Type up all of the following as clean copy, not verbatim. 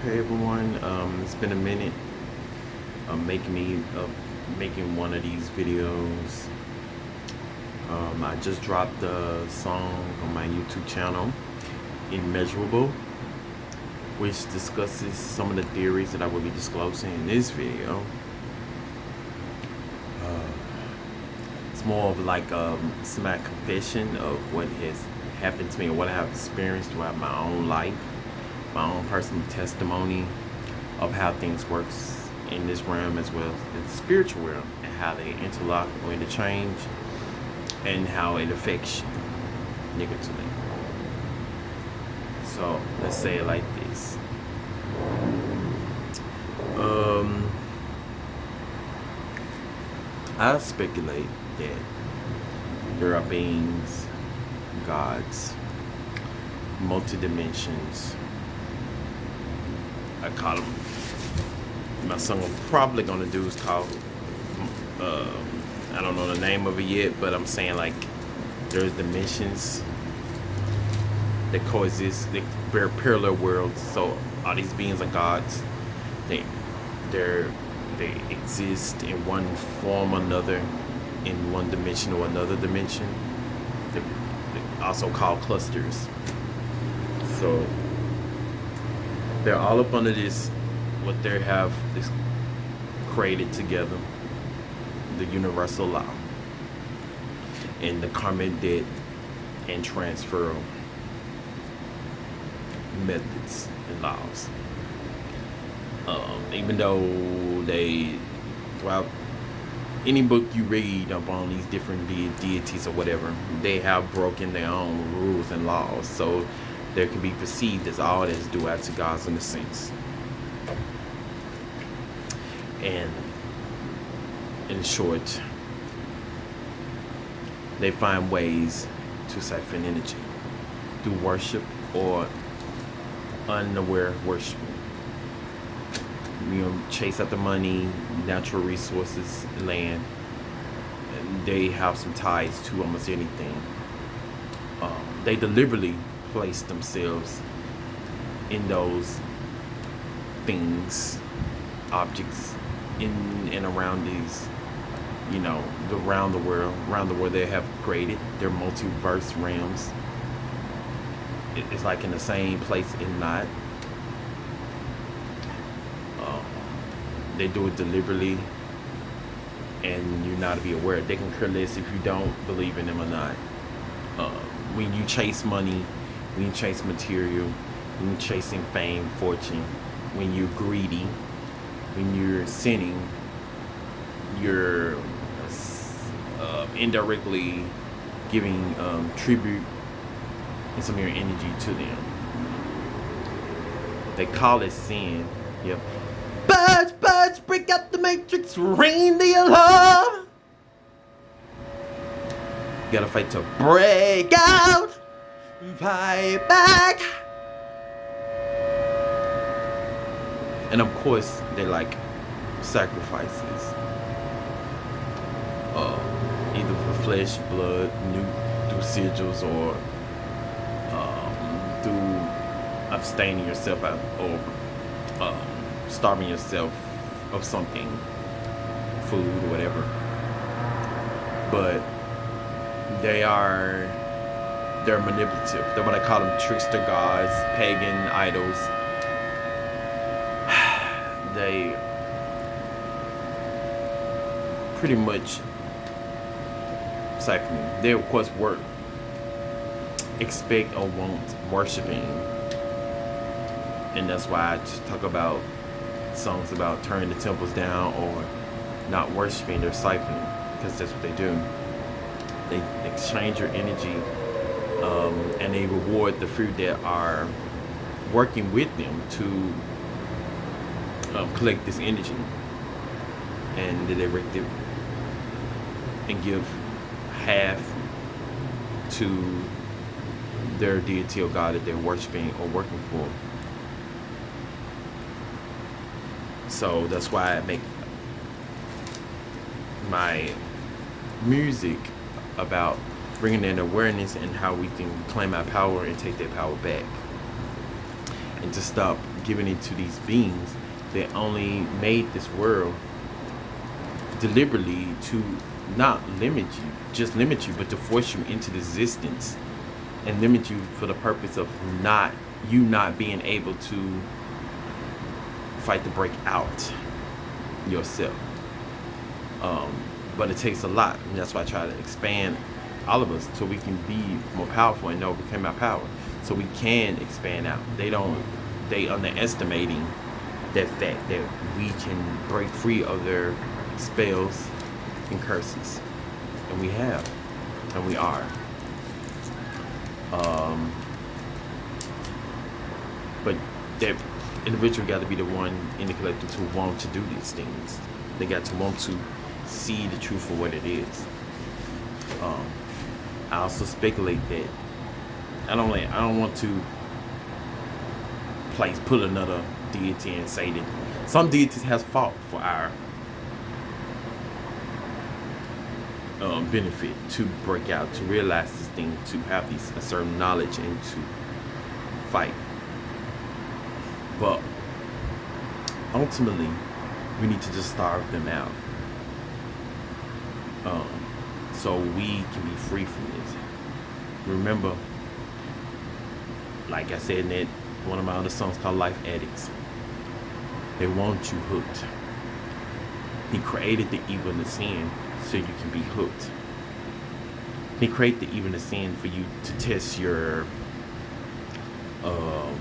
Hey everyone, it's been a minute making one of these videos. I just dropped a song on my YouTube channel, Immeasurable, which discusses some of the theories that I will be disclosing in this video. It's more of like semi confession of what has happened to me or what I have experienced throughout my own life, my own personal testimony of how things works in this realm as well as in the spiritual realm, and how they interlock or interchange, and how it affects you negatively. So let's say it like this. I speculate that there are beings, gods, multi-dimensions. I call them. My son was probably gonna do is called. I don't know the name of it yet, but I'm saying like there's dimensions that coexist. They're parallel worlds. So all these beings are gods. They exist in one form or another, in one dimension or another dimension. They're also called clusters. So they're all up under this, what they have this created together, the universal law, and the karmic debt and transfer methods and laws. Even though they, throughout any book you read upon these different deities or whatever, they have broken their own rules and laws, so they can be perceived as all that is dual to gods in a sense. And in short, they find ways to siphon energy through worship or unaware worship. Chase after money, natural resources, land. And they have some ties to almost anything. They deliberately place themselves in those things, objects, in and around these, around the world they have created their multiverse realms. It's like in the same place and not. They do it deliberately, and you're not to be aware. They can care less if you don't believe in them or not. When you chase money, when you chase material, when you're chasing fame, fortune, when you're greedy, when you're sinning, you're indirectly giving tribute and some of your energy to them. They call it sin. Yep. Birds, break out the matrix, ring the alarm. You gotta fight to break out, fight back. And of course, they like sacrifices. Either for flesh, blood, through sigils, or through abstaining yourself out, or starving yourself of something, food or whatever. But they're manipulative. They're what I call them, trickster gods, pagan idols. They pretty much siphon. They of course expect or want worshiping, and that's why I just talk about songs about turning the temples down or not worshiping. They're siphoning, because that's what they do. They exchange your energy, and they reward the fruit that are working with them to collect this energy, and they direct it and give half to their deity or god that they're worshiping or working for. So that's why I make my music about bringing in awareness and how we can claim our power and take that power back. and to stop giving it to these beings that only made this world deliberately to not limit you, just limit you, but to force you into existence and limit you for the purpose of not being able to fight to break out yourself. But it takes a lot, and that's why I try to expand all of us so we can be more powerful and know we can our power, so we can expand out. They underestimating that fact that we can break free of their spells and curses, and we have, and we are. But that individual got to be the one in the collective to want to do these things. They got to want to see the truth for what it is. I also speculate that I don't want to put another deity and say that some deities has fought for our benefit, to break out, to realize this thing, to have a certain knowledge and to fight. But ultimately, we need to just starve them out, so we can be free from this. Remember, like I said in that one of my other songs called Life Addicts, they want you hooked. He created the evil and the sin so you can be hooked. He created the evil and the sin for you to test your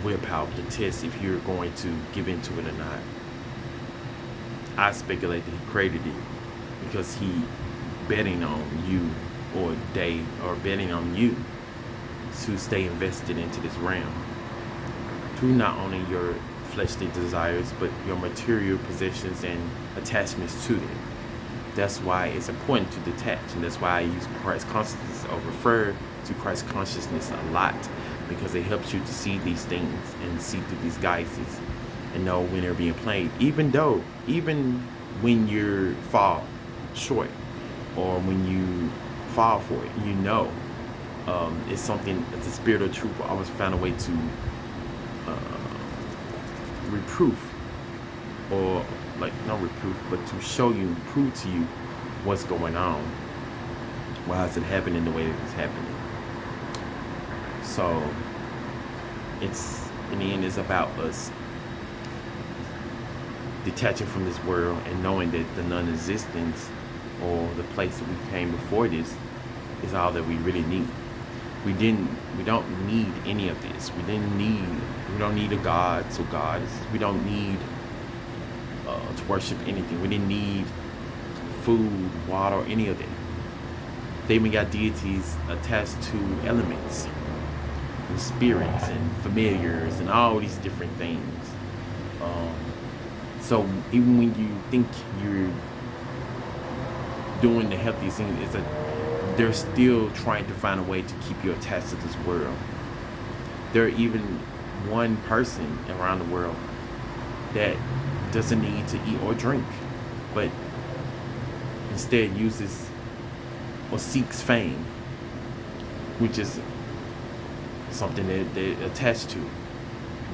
willpower, to test if you're going to give into it or not. I speculate that he created it because he betting on you, or they are betting on you to stay invested into this realm, through not only your fleshly desires but your material possessions and attachments to them. That's why it's important to detach, and that's why I use Christ consciousness or refer to Christ consciousness a lot, because it helps you to see these things and see through these guises and know when they're being played, even when you fall short or when you fall for it, it's something. It's a spirit of truth. I always found a way to reproof, or like not reproof, but to show you, prove to you what's going on. Why is it happening the way that it's happening? So it's, in the end, it's about us detaching from this world and knowing that the non-existence or the place that we came before this is all that we really need. We don't need any of this. We don't need a god, so gods. We don't need to worship anything. We didn't need food, water, or any of that. They even got deities attached to elements and spirits and familiars and all these different things. So even when you think you're doing the healthiest thing, they're still trying to find a way to keep you attached to this world. There are even one person around the world that doesn't need to eat or drink, but instead uses or seeks fame, which is something that they're attached to.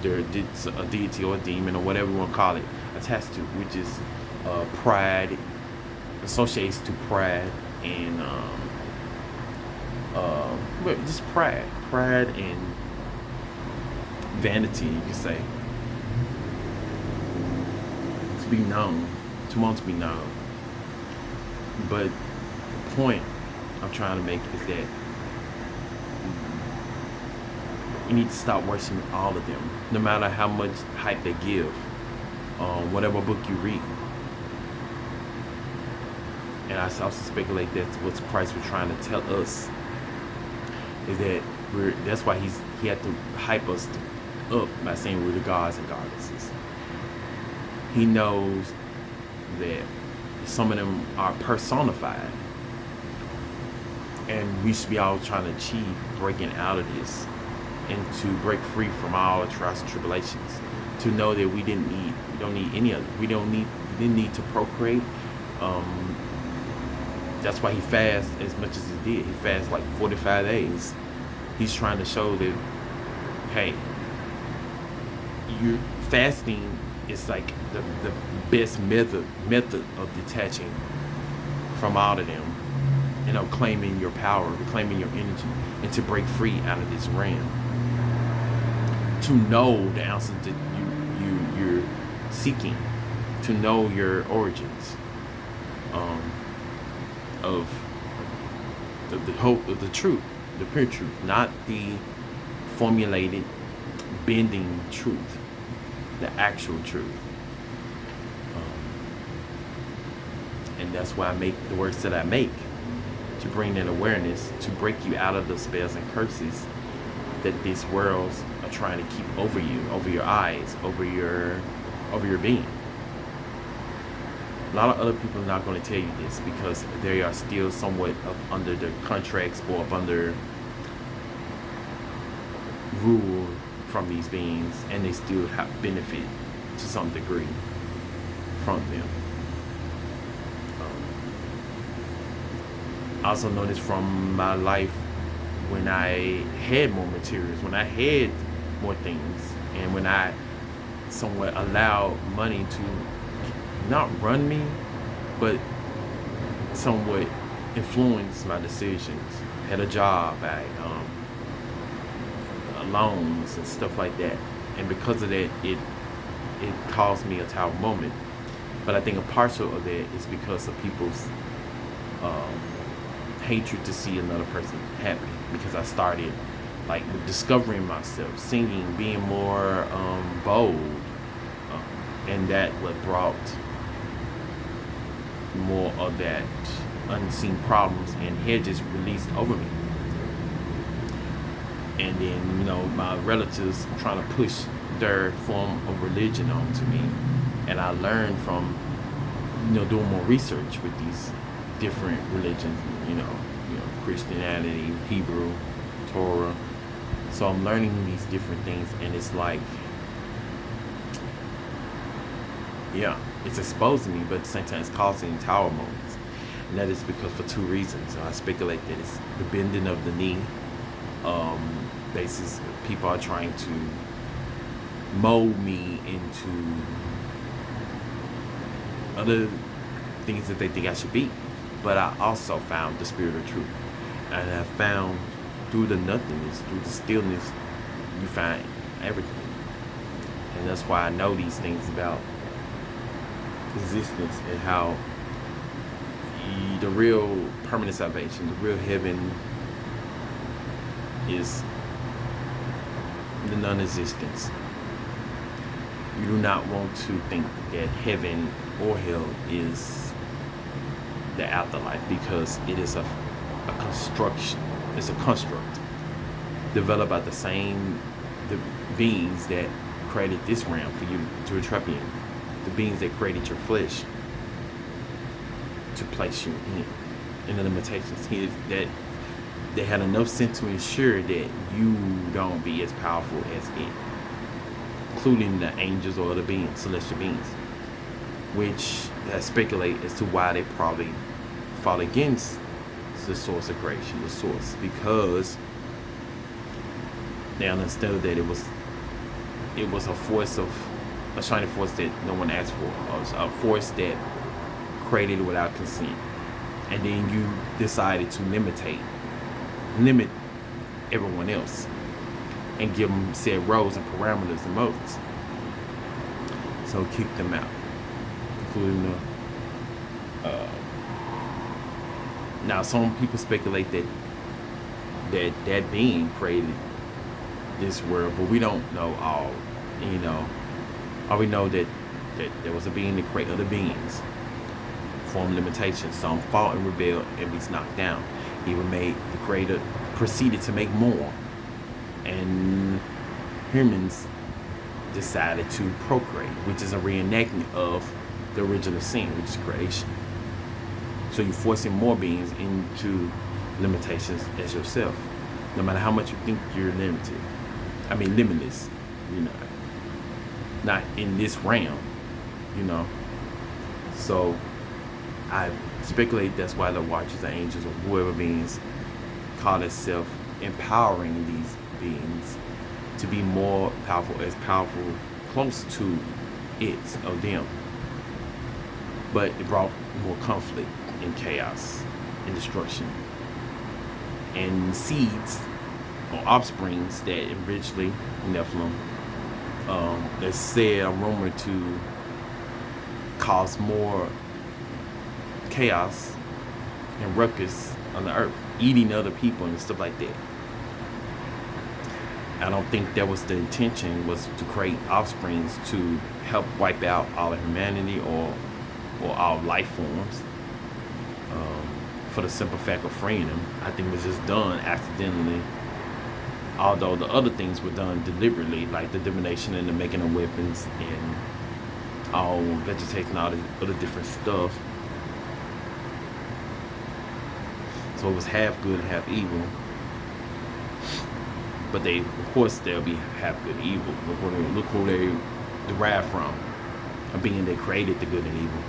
They're a deity or a demon or whatever you want to call it, attached to, which is pride, associates to pride and just pride and vanity, you could say, to be known, to want to be known. But the point I'm trying to make is that you need to stop worshiping all of them, no matter how much hype they give, whatever book you read. And I also speculate that's what Christ was trying to tell us, is that that's why he had to hype us up by saying we're the gods and goddesses. He knows that some of them are personified, and we should be all trying to achieve breaking out of this and to break free from all the trials and tribulations, to know that we don't need any of it. We didn't need to procreate. That's why he fasted as much as he did. He fasted like 45 days. He's trying to show that, hey, you fasting is like the best method of detaching from all of them, claiming your power, reclaiming your energy, and to break free out of this realm, to know the answers that you're seeking, to know your origins, of the hope of the truth, the pure truth, not the formulated bending truth, the actual truth. And that's why I make the works that I make, to bring that awareness, to break you out of the spells and curses that these worlds are trying to keep over you, over your eyes, over your being. A lot of other people are not going to tell you this because they are still somewhat up under the contracts or up under rule from these beings, and they still have benefit to some degree from them. I also noticed from my life, when I had more materials, when I had more things, and when I somewhat allowed money to not run me, but somewhat influence my decisions. Had a job, I loans and stuff like that, and because of that, it caused me a tower moment. But I think a partial of that is because of people's hatred to see another person happy, because I started like discovering myself, singing, being more bold, and that what brought more of that unseen problems and hedges released over me. And then my relatives trying to push their form of religion onto me, and I learned from doing more research with these different religions, Christianity, Hebrew, Torah. So I'm learning these different things, and it's like, yeah, it's exposing me, but at the same time it's causing tower moments. And that is because for two reasons. I speculate that it's the bending of the knee. Basis people are trying to mold me into other things that they think I should be. But I also found the spirit of truth. And I found through the nothingness, through the stillness, you find everything. And that's why I know these things about existence and how the real permanent salvation, the real heaven, is the non-existence. You do not want to think that heaven or hell is the afterlife, because it is a construction. It's a construct developed by the beings that created this realm for you to entrap in, the beings that created your flesh to place you in, and the limitations here that they had enough sense to ensure that you don't be as powerful as it, including the angels or the beings, celestial beings, which I speculate as to why they probably fought against the source of creation, the source, because they understood that it was a force a shining force that no one asked for, a force that created without consent, and then you decided to limit everyone else and give them said roles and parameters and modes. So kick them out, including now some people speculate that being created this world, but we don't know all. All we know that there was a being that created other beings, form limitations. Some fought and rebelled and be knocked down. Even made the creator proceeded to make more, and humans decided to procreate, which is a reenactment of the original sin, which is creation. So you're forcing more beings into limitations as yourself, no matter how much you think you're limited. I mean, limitless, not in this realm, So I speculate that's why the watchers or angels or whoever beings call themselves empowering these beings to be more powerful, as powerful close to it or them, but it brought more conflict and chaos and destruction and seeds or offsprings that eventually Nephilim is said or rumored to cause more chaos and ruckus on the earth, eating other people and stuff like that. I don't think that was the intention, was to create offsprings to help wipe out all of humanity or all life forms, for the simple fact of freeing them. I think it was just done accidentally, although the other things were done deliberately, like the divination and the making of weapons and all vegetation, all the other different stuff. So it was half good, half evil. But they, of course, they'll be half good, evil. Look who they derived from, a being that created the good and evil.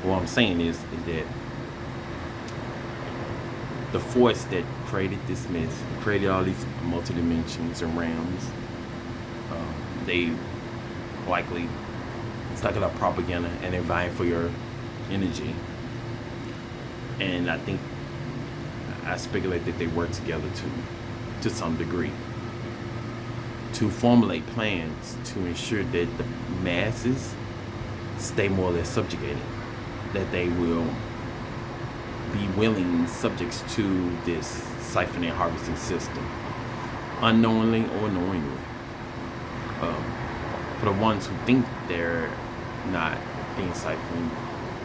What I'm saying is that the force that created this mess, created all these multi-dimensions and realms, they likely sucking up propaganda and they're vying for your energy. And I think, I speculate that they work together to some degree to formulate plans to ensure that the masses stay more or less subjugated, that they will be willing subjects to this siphoning and harvesting system, unknowingly or knowingly. For the ones who think they're not being siphoned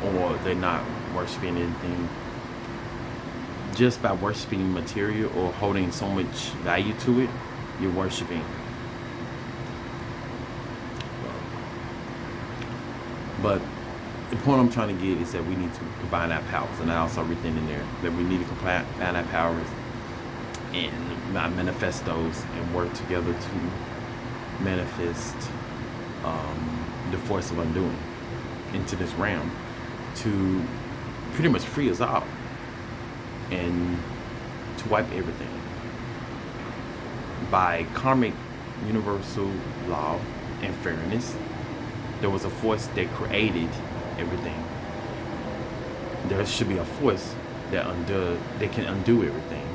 or they're not worshiping anything, just by worshiping material or holding so much value to it, you're worshiping. But the point I'm trying to get is that we need to combine our powers, and I also written in there that we need to combine our powers and manifest those and work together to manifest the force of undoing into this realm to pretty much free us all and to wipe everything by karmic universal law and fairness. There was a force that created everything. There should be a force that can undo everything,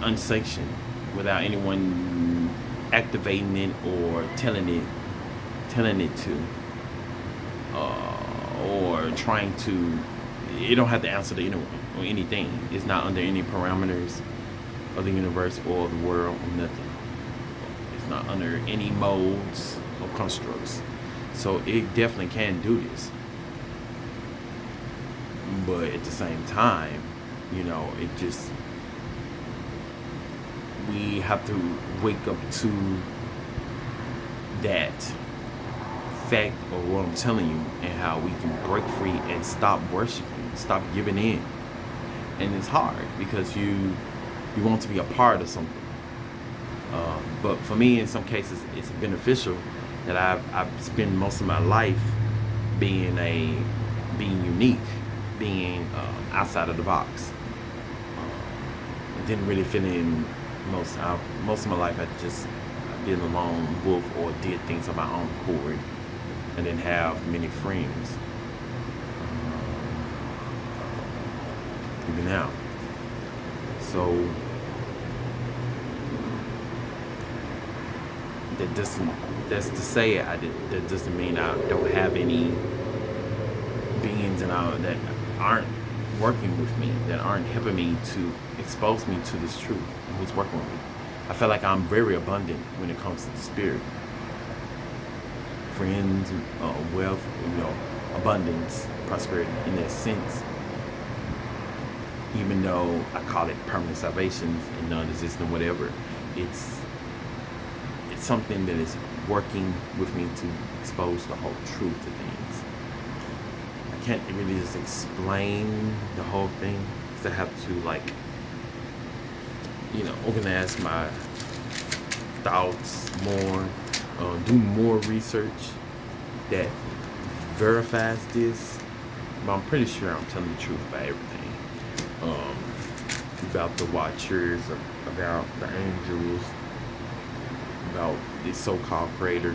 unsanctioned, without anyone activating it or telling it to, or trying to. You don't have to answer to anyone or anything. It's not under any parameters of the universe or the world or nothing. It's not under any molds or constructs. So it definitely can do this. But at the same time, we have to wake up to that fact of what I'm telling you and how we can break free and stop worshiping, stop giving in. And it's hard because you want to be a part of something. But for me, in some cases, it's beneficial that I've spent most of my life being unique, being outside of the box. Didn't really fit in most of my life. I've been a lone wolf or did things on my own accord. I didn't have many friends, even now. So that's to say that doesn't mean I don't have any beings that aren't working with me, that aren't helping me to expose me to this truth, and who's working with me. I feel like I'm very abundant when it comes to the spirit. Friends, wealth, abundance, prosperity in that sense. Even though I call it permanent salvation and non-existent, whatever, it's something that is working with me to expose the whole truth of things. I can't really just explain the whole thing because I have to organize my thoughts more, do more research that verifies this. But I'm pretty sure I'm telling the truth about everything. about the Watchers, about the angels, about the so-called creator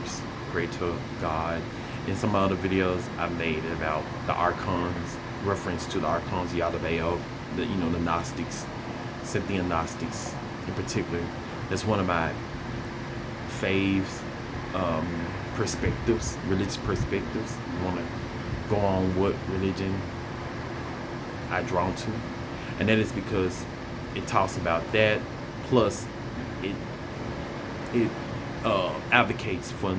God. In some other videos I made about the archons, reference to the archons Yahweh, the the Gnostics, Scythian Gnostics in particular. That's one of my faves, perspectives, religious perspectives. I want to go on what religion I drawn to, and that is because it talks about that. Plus, it advocates for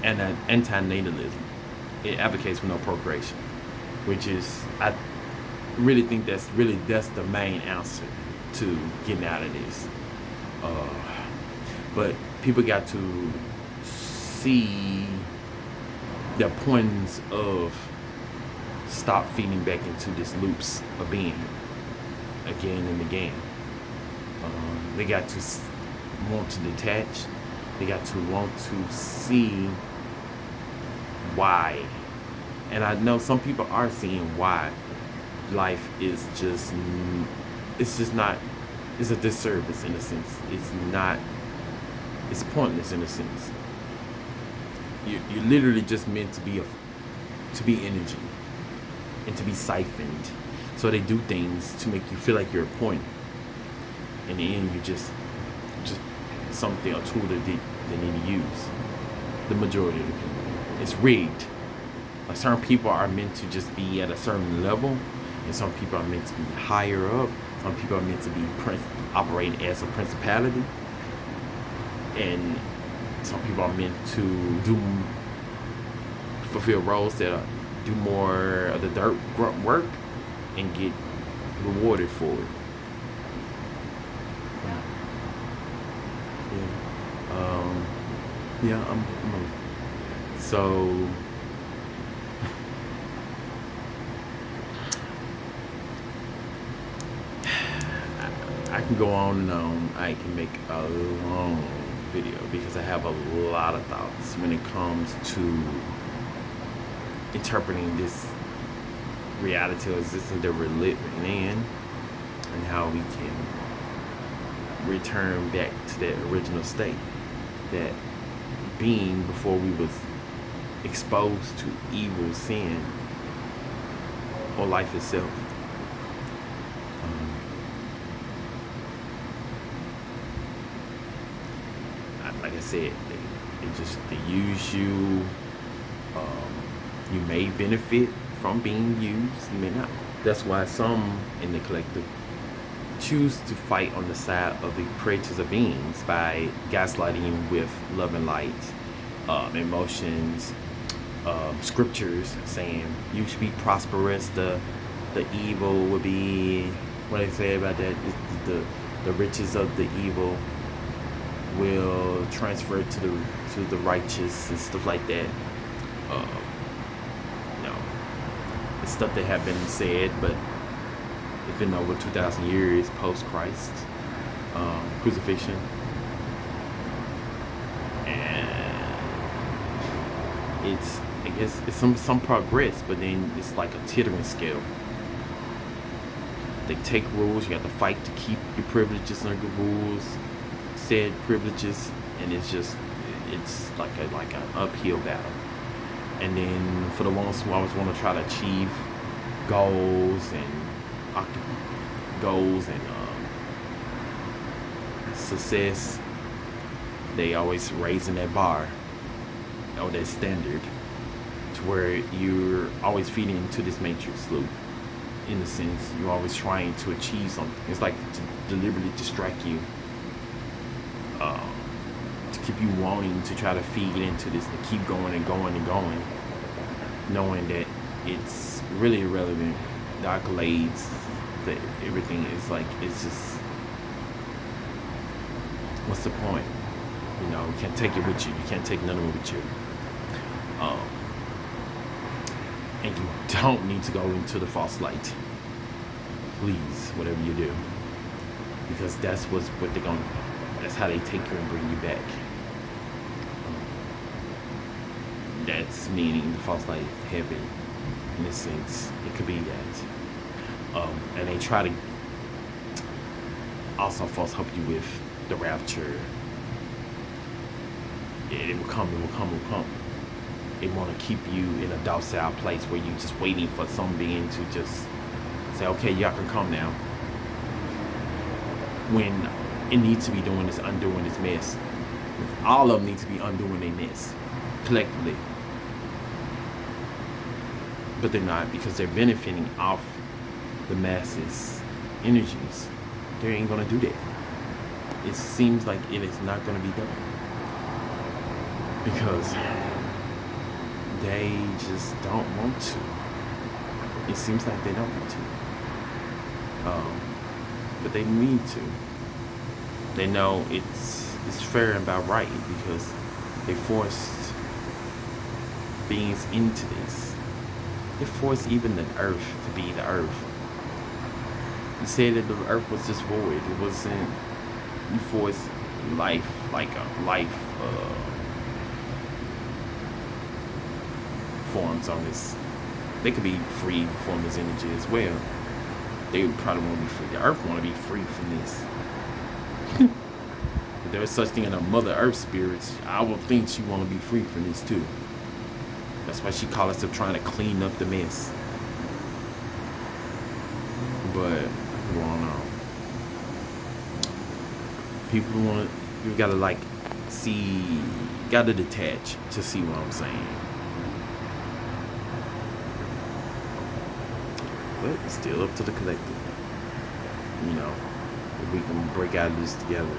anti-natalism. It advocates for no procreation, which is, I really think that's the main answer to getting out of this. But people got to see the importance of stop feeding back into this loops of being again and again. They got to want to detach. They got to want to see why. And I know some people are seeing why life is just, it's not, it's a disservice in a sense. It's pointless in a sense. You're literally just meant to be energy and to be siphoned. So they do things to make you feel like you're important. In the end, you're just something, a tool that they need to use. The majority of the people. It's rigged. Like, certain people are meant to just be at a certain level, and some people are meant to be higher up. Some people are meant to be operating as a principality, and some people are meant to fulfill roles that do more of the dirt grunt work and get rewarded for it. So I can go on and on. I can make a long video because I have a lot of thoughts when it comes to interpreting this reality or existence that we're living in, and how we can return back to that original state, that being before we was exposed to evil, sin, or life itself. Like I said, they use you. You may benefit from being used, you may not. That's why some in the collective choose to fight on the side of the creators of beings by gaslighting you with love and light, emotions, scriptures saying you should be prosperous. The evil would be, what they say about that, the riches of the evil will transfer to the righteous and stuff like that. It's stuff that have been said, but it's been over 2,000 years post Christ crucifixion, and I guess it's some progress, but then it's like a teetering scale. They take rules, you have to fight to keep your privileges under rules, said privileges, and it's like an uphill battle. And then for the ones who always want to try to achieve goals and success, they always raising that bar or that standard to where you're always feeding into this matrix loop. In a sense, you're always trying to achieve something. It's like to deliberately distract you, to keep you wanting to try to feed into this, to keep going and going and going, knowing that it's really irrelevant. The accolades, that everything is like, it's just, what's the point? You can't take it with you. You can't take none of it with you. And you don't need to go into the false light. Please, whatever you do, because that's that's how they take you and bring you back. That's meaning the false light is heaven, in a sense. It could be that. And they try to also false hope you with the rapture. It will come, it will come, it will come. They want to keep you in a docile place where you're just waiting for some being to just say, okay, y'all can come now. When it needs to be doing this, undoing this mess. All of them need to be undoing their mess collectively. But they're not, because they're benefiting off the masses' energies. They ain't gonna do that. It seems like it is not gonna be done. Because they just don't want to. It seems like they don't want to. But they need to. They know it's fair and about right, because they forced beings into this. They forced even the earth to be the earth. You said that the earth was just void. It wasn't. You forced life, like a life forms on this. They could be free from this energy as well. They would probably want to be free. The earth want to be free from this. If there's such thing in a Mother Earth spirits, I would think she want to be free from this too. That's why she called us up trying to clean up the mess. But I don't know. People want. You gotta like see. Gotta detach to see what I'm saying. But it's still up to the collective. You know, if we can break out of this together.